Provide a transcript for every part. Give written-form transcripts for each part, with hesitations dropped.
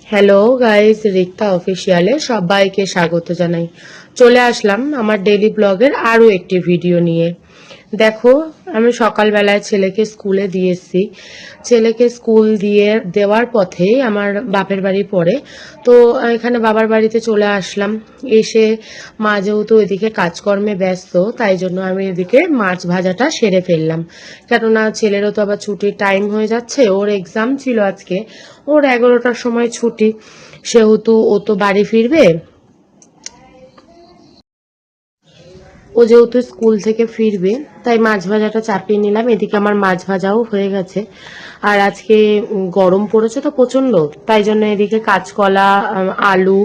Hello guys, Rikta অফিসিয়ালে সবাইকে স্বাগত জানাই। চলে আসলাম আমার ডেইলি ব্লগের আরও একটি ভিডিও নিয়ে। দেখো, আমি সকালবেলায় ছেলেকে স্কুলে দিয়ে এসেছি। ছেলেকে স্কুল দিয়ে দেওয়ার পথে আমার বাপের বাড়ি পড়ে, তো এখানে বাবার বাড়িতে চলে আসলাম। এসে মা যেহেতু এদিকে কাজকর্মে ব্যস্ত, তাই জন্য আমি এদিকে মাছ ভাজাটা সেরে ফেললাম। কেননা ছেলেরও তো আবার ছুটির টাইম হয়ে যাচ্ছে, ওর এক্সাম ছিল আজকে, ওর 11টার সময় ছুটি, সেহেতু ও তো বাড়ি ফিরবে। ও যেহেতু স্কুল থেকে ফিরবে, তাই মাছ ভাজাটা চাপিয়ে নিলাম। এদিকে আমার মাছ ভাজাও হয়ে গেছে। আর আজকে গরম পড়েছে তো প্রচন্ড, তাই জন্য এদিকে কাঁচকলা, আলু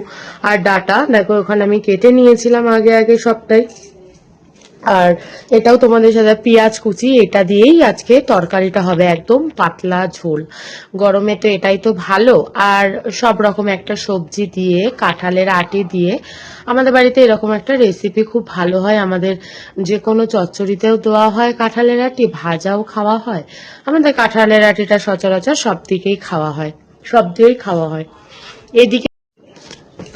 আর ডাটা দেখো ওখানে আমি কেটে নিয়েছিলাম আগে আগে সবটাই। আর এটাও তোমাদের সাথে পেঁয়াজ কুচি, এটা দিয়েই আজকে তরকারিটা হবে, একদম পাতলা ঝোল। গরমে তো এটাই তো ভালো। আর সব রকম একটা সবজি দিয়ে, কাঁঠালের আটি দিয়ে আমাদের বাড়িতে এরকম একটা রেসিপি খুব ভালো হয়। আমাদের যে কোনো চচ্চড়িতেও দেওয়া হয় কাঁঠালের আটি, ভাজাও খাওয়া হয়। আমাদের কাঁঠালের আটিটা সচরাচর সব দিকেই খাওয়া হয়, সব দিয়েই খাওয়া হয়। এদিকে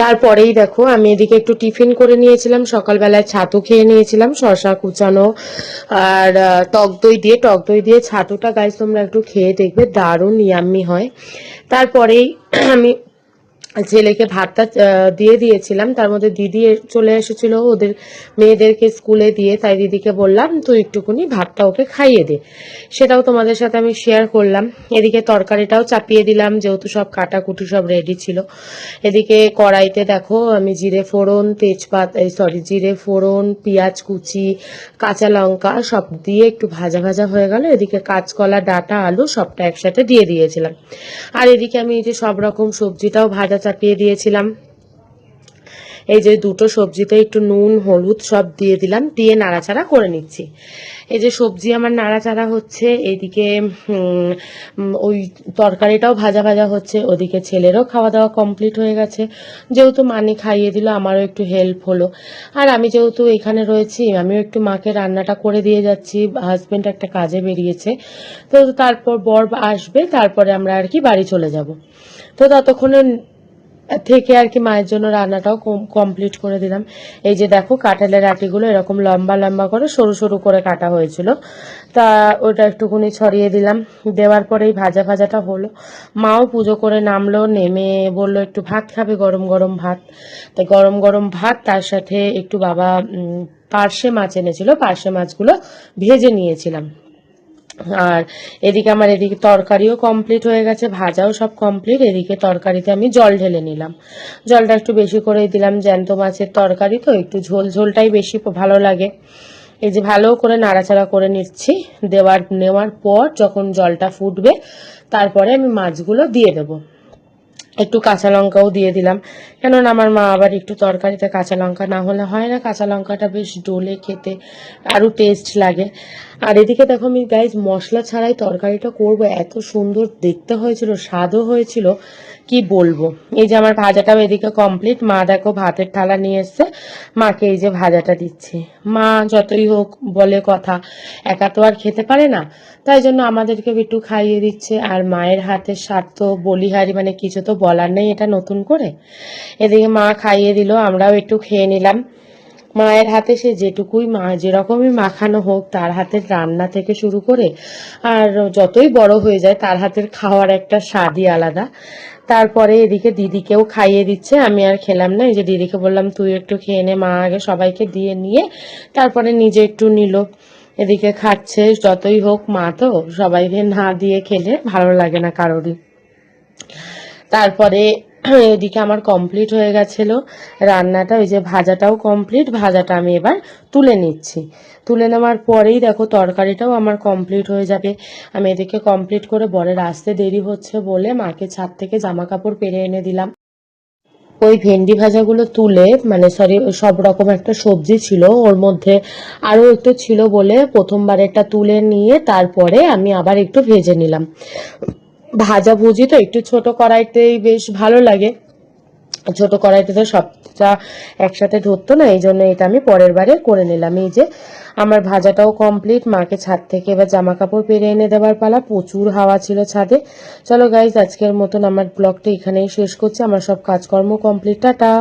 তারপরেই দেখো আমি এদিকে একটু টিফিন করে নিয়েছিলাম, সকালবেলায় ছাতু খেয়ে নিয়েছিলাম শসা কুচানো আর টক দই দিয়ে ছাতুটা গাইস তোমরা একটু খেয়ে দেখবে, দারুণ ইয়াম্মি হয়। তারপরেই আমি ছেলেকে ভাতটা দিয়ে দিয়েছিলাম, তার মধ্যে দিদি চলে এসেছিল ওদের মেয়েদেরকে স্কুলে দিয়ে, তাই দিদিকে বললাম তুই একটুকুনি ভাতটা ওকে খাইয়ে দে। সেটাও তোমাদের সাথে আমি শেয়ার করলাম। এদিকে তরকারিটাও চাপিয়ে দিলাম, যেহেতু সব কাটাকুটি সব রেডি ছিল। এদিকে কড়াইতে দেখো আমি জিরে ফোড়ন, জিরে ফোড়ন, পেঁয়াজ কুচি, কাঁচা লঙ্কা সব দিয়ে একটু ভাজা ভাজা হয়ে গেল। এদিকে কাঁচকলা, ডাঁটা, আলু সবটা একসাথে দিয়ে দিয়েছিলাম। আর এদিকে আমি এই যে সব রকম সবজিটাও ভাজা চাপিয়ে দিয়েছিলাম। এই যে দুটো সবজিতে একটু নুন হলুদ সব দিয়ে দিলাম, দিয়ে নাড়াচাড়া করে নিচ্ছি। এই যে সবজি আমার নাড়াচাড়া হচ্ছে, এদিকে ওই তরকারিটাও ভাজা ভাজা হচ্ছে, ওদিকে ছেলেরও খাওয়া দাওয়া কমপ্লিট হয়ে গেছে। যেহেতু মানি খাইয়ে দিল, আমারও একটু হেল্প হলো। আর আমি যেহেতু এখানে রয়েছি, আমিও একটু মাকে রান্নাটা করে দিয়ে যাচ্ছি। হাজবেন্ড একটা কাজে বেরিয়েছে, তো তারপর বর আসবে, তারপরে আমরা আর কি বাড়ি চলে যাব। তো ততক্ষণে থেকে আর কি মায়ের জন্য রান্নাটাও কমপ্লিট করে দিলাম। এই যে দেখো কাঁঠালের আটিগুলো এরকম লম্বা লম্বা করে সরু সরু করে কাটা হয়েছিল, তা ওটা একটুকুনি ছড়িয়ে দিলাম। দেওয়ার পরেই ভাজা ভাজাটা হলো। মাও পুজো করে নামলো, নেমে বললো একটু ভাত খাবে, গরম গরম ভাত। তাই গরম গরম ভাত, তার সাথে একটু বাবা পার্শে মাছ এনেছিল, পার্শে মাছগুলো ভেজে নিয়েছিলাম। আর এদিকে তরকারিও কমপ্লিট হয়ে গেছে, ভাজাও সব কমপ্লিট। এদিকে তরকারিতে আমি জল ঢেলে নিলাম, জলটা একটু বেশি করেই দিলাম, জ্যান্ত মাছের তরকারি তো একটু ঝোল ঝোলটাই বেশি ভালো লাগে। এই যে ভালো করে নাড়াচাড়া করে নিচ্ছি। নেওয়ার পর যখন জলটা ফুটবে, তারপরে আমি মাছগুলো দিয়ে দেবো। একটু কাঁচা লঙ্কাও দিয়ে দিলাম, কেননা আমার মা আবার একটু তরকারিতে কাঁচা লঙ্কা না হলে হয় না, কাঁচা লঙ্কাটা বেশ ডলে খেতে আরও টেস্ট লাগে। আর এদিকে দেখো আমি গাইজ মশলা ছাড়াই তরকারিটা করব, এত সুন্দর দেখতে হয়েছিল, স্বাদও হয়েছিল, কি বলবো। এই যে আমার ভাজাটাও এদিকে কমপ্লিট। মা দেখো ভাতের থালা নিয়ে এসছে, মাকে এই যে ভাজাটা দিচ্ছি। মা যতই হোক বলে কথা, একা তো আর খেতে পারে না, তাই জন্য আমাদেরকে একটু খাইয়ে দিচ্ছে। আর মায়ের হাতের স্বাদ তো বলিহারি, মানে কিছু তো বলার নেই এটা নতুন করে। এদিকে মা খাইয়ে দিল, আমরাও একটু খেয়ে নিলাম। মায়ের হাতে সে যেটুকুই মা যেরকমই মাখানো হোক, তার হাতের রান্না থেকে শুরু করে আর যতই বড় হয়ে যায়, তার হাতের খাওয়ার একটা স্বাদই আলাদা। তারপরে এদিকে দিদিকেও খাইয়ে দিচ্ছে, আমি আর খেলাম না। এই যে দিদিকে বললাম তুই একটু খেয়ে নে, মা আগে সবাইকে দিয়ে নিয়ে তারপরে নিজে একটু নিল। এদিকে খাচ্ছে, যতই হোক মা তো, সবাইকে না দিয়ে খেলে ভালো লাগে না কারোরই। তারপরে এদিকে আমার কমপ্লিট হয়ে গেছিল রান্নাটা, ওই যে ভাজাটাও কমপ্লিট, ভাজাটা আমি এবার তুলে নিচ্ছি। তুলে নেওয়ার পরেই দেখো তরকারিটাও আমার কমপ্লিট হয়ে যাবে। আমি এদিকে কমপ্লিট করে বরের আসতে দেরি হচ্ছে বলে মাকে ছাদ থেকে জামা কাপড় পেরে এনে দিলাম। ওই ভেন্ডি ভাজাগুলো তুলে, মানে সরি, সব রকম একটা সবজি ছিল ওর মধ্যে, আরও একটু ছিল বলে প্রথমবার এটা তুলে নিয়ে তারপরে আমি আবার একটু ভেজে নিলাম। ভাজা ভুজি তো একটু ছোট কড়াইতেই বেশ ভালো লাগে, ছোট কড়াইতে তো সবটা একসাথে ধরতো না, এই জন্য এটা আমি পরের বারে করে নিলাম। এই যে আমার ভাজাটাও কমপ্লিট, মাকে ছাদ থেকে এবার জামা কাপড় পেরে এনে দেওয়ার পালা। প্রচুর হাওয়া ছিল ছাদে। চলো গাইজ, আজকের মতন আমার ব্লগটা এখানেই শেষ করছি। আমার সব কাজকর্ম কমপ্লিট, টাটা।